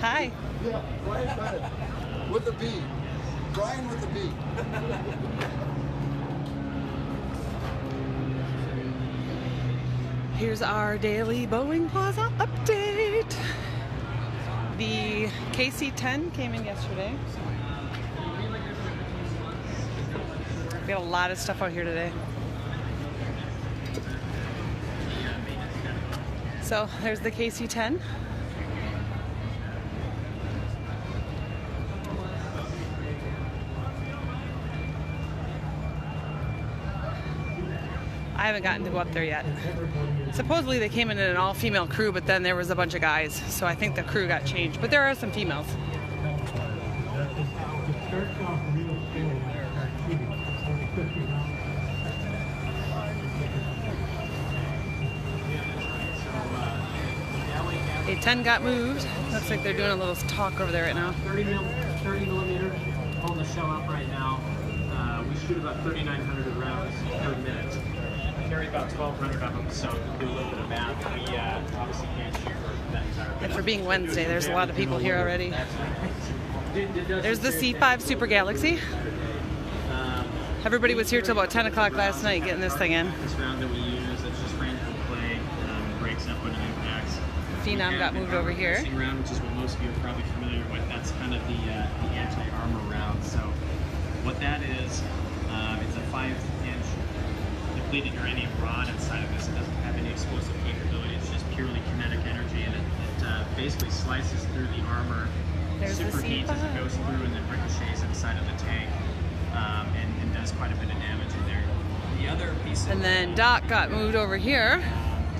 Hi. Yeah, Brian Bennett with a B. Brian with a B. Here's our daily Boeing Plaza update. The KC-10 came in yesterday. We got a lot of stuff out here today. So there's the KC-10. I haven't gotten to go up there yet. Supposedly they came in an all-female crew, but then there was a bunch of guys, so I think the crew got changed. But there are some females. A 10 got moved. Looks like they're doing a little talk over there right now. 30 millimeters on the show up right now. We shoot about 3,900 rounds per minute. We carry about 1,200 of them, so do a little bit of math. We obviously can't shoot for that entire minute. And for being Wednesday, there's a lot of people here already. There's the C5 Super Galaxy. Everybody was here till about 10 o'clock last night getting this thing in. This round that we use, it's just rangeable play, breaks up when it impacts. Phenom got moved over here. Round, which is what most of you are probably familiar with. That's kind of the anti-armor round. So what that is, it's a 5-inch depleted uranium rod inside of this. It doesn't have any explosive capability. It's just purely kinetic energy, and it basically slices through the armor, superheats as it goes through, and then ricochets inside of the tank, and does quite a bit of damage in there. The other piece of and then Doc got moved over here.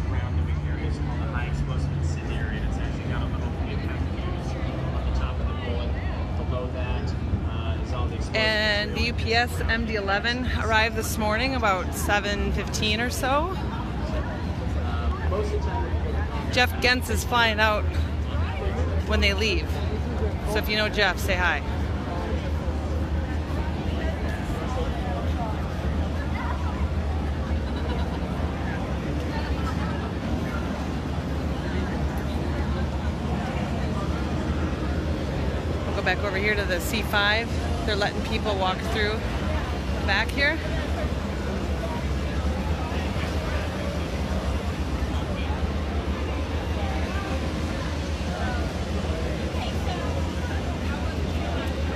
round that we carry is called a high explosive incendiary, and it's actually got a little impact fuse on the top of the bullet. Below that is all the explosive And the UPS MD-11 arrived this morning about 7:15 or so. Most of the time, Jeff Gentz is flying out when they leave. So if you know Jeff, say hi. We'll go back over here to the C5. They're letting people walk through the back here.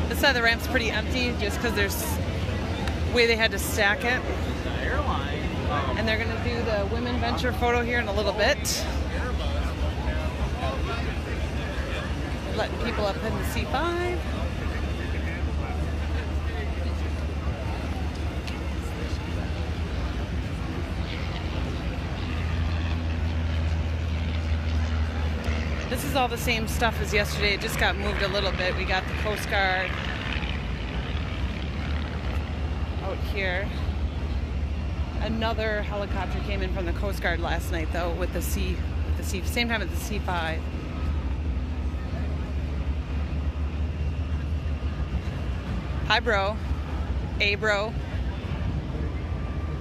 This side of the ramp's pretty empty just because there's the way they had to stack it. And they're going to do the women venture photo here in a little bit. Letting people up in the C5. This is all the same stuff as yesterday. It just got moved a little bit. We got the Coast Guard out here. Another helicopter came in from the Coast Guard last night, though, with the C, same time as the C5. Hi, bro. Hey, bro.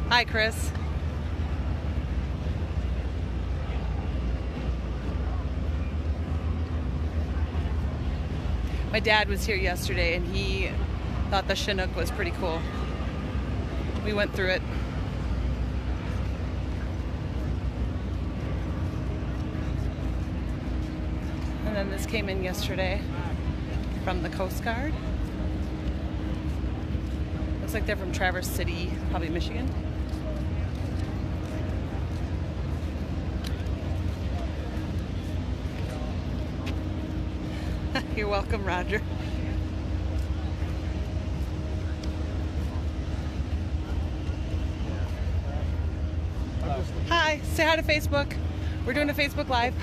Hi, Chris. My dad was here yesterday and he thought the Chinook was pretty cool. We went through it. And then this came in yesterday from the Coast Guard. Looks like they're from Traverse City, probably Michigan. You're welcome, Roger. Hi, say hi to Facebook. We're doing a Facebook Live.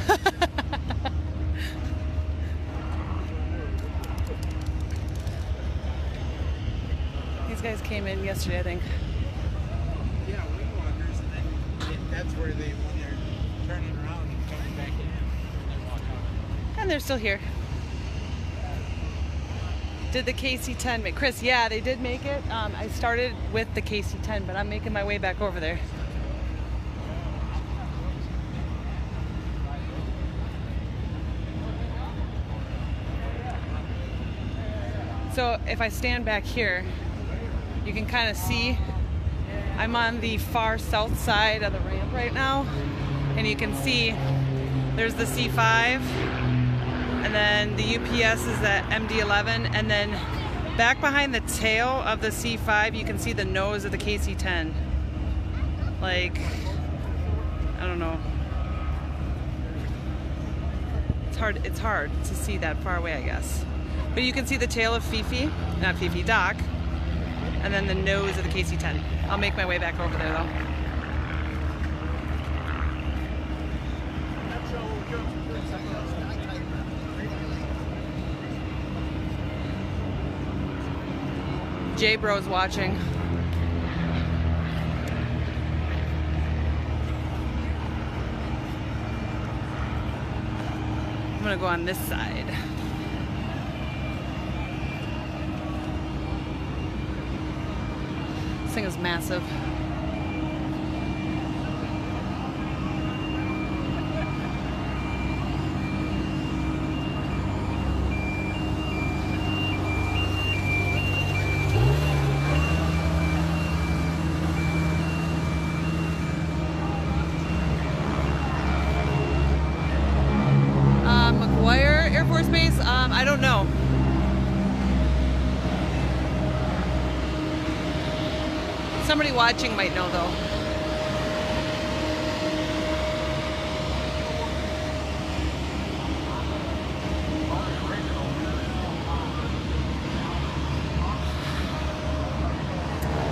These guys came in yesterday, I think. Yeah, wingwalkers, and then that's where they, when they're turning around and coming back in, they walk out. And they're still here. Did the KC-10 make? Chris, yeah, they did make it. I started with the KC-10, but I'm making my way back over there. So if I stand back here, you can kind of see I'm on the far south side of the ramp right now, and you can see there's the C5, and then the UPS is at MD11, and then back behind the tail of the C5 you can see the nose of the KC-10. Like, I don't know. It's hard to see that far away, I guess. But you can see the tail of Doc, and then the nose of the KC-10. I'll make my way back over there though. J-Bro's watching. I'm gonna go on this side. This thing is massive. McGuire Air Force Base, I don't know. Somebody watching might know though.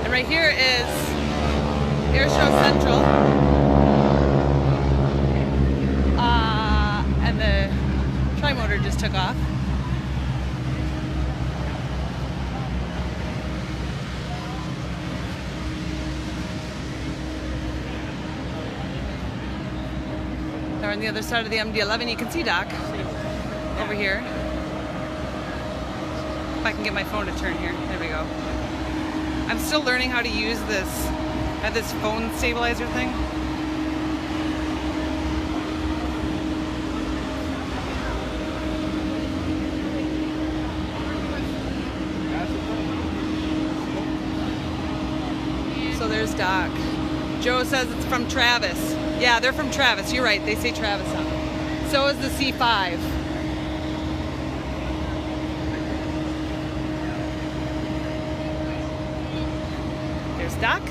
And right here is Air Show Central. And the tri-motor just took off. Now on the other side of the MD-11, you can see Doc over here. If I can get my phone to turn here. There we go. I'm still learning how to use this phone stabilizer thing. So there's Doc. Joe says it's from Travis. Yeah, they're from Travis. You're right. They say Travis on it. So is the C5. There's Doc.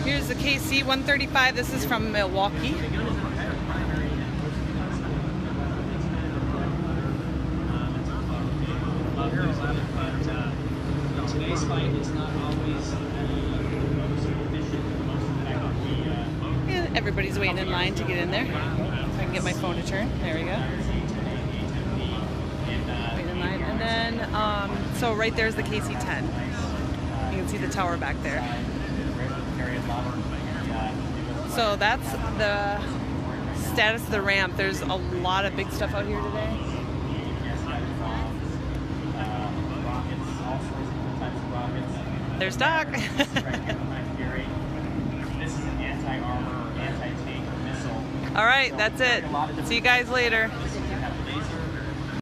Here's the KC-135. This is from Milwaukee. Today's flight is not always And everybody's waiting in line to get in there. If I can get my phone to turn. There we go. Wait in line. And then, so right there's the KC-10. You can see the tower back there. So that's the status of the ramp. There's a lot of big stuff out here today. There's Doc. This is an anti-armor or anti-tank missile. All right, that's it. See you guys later.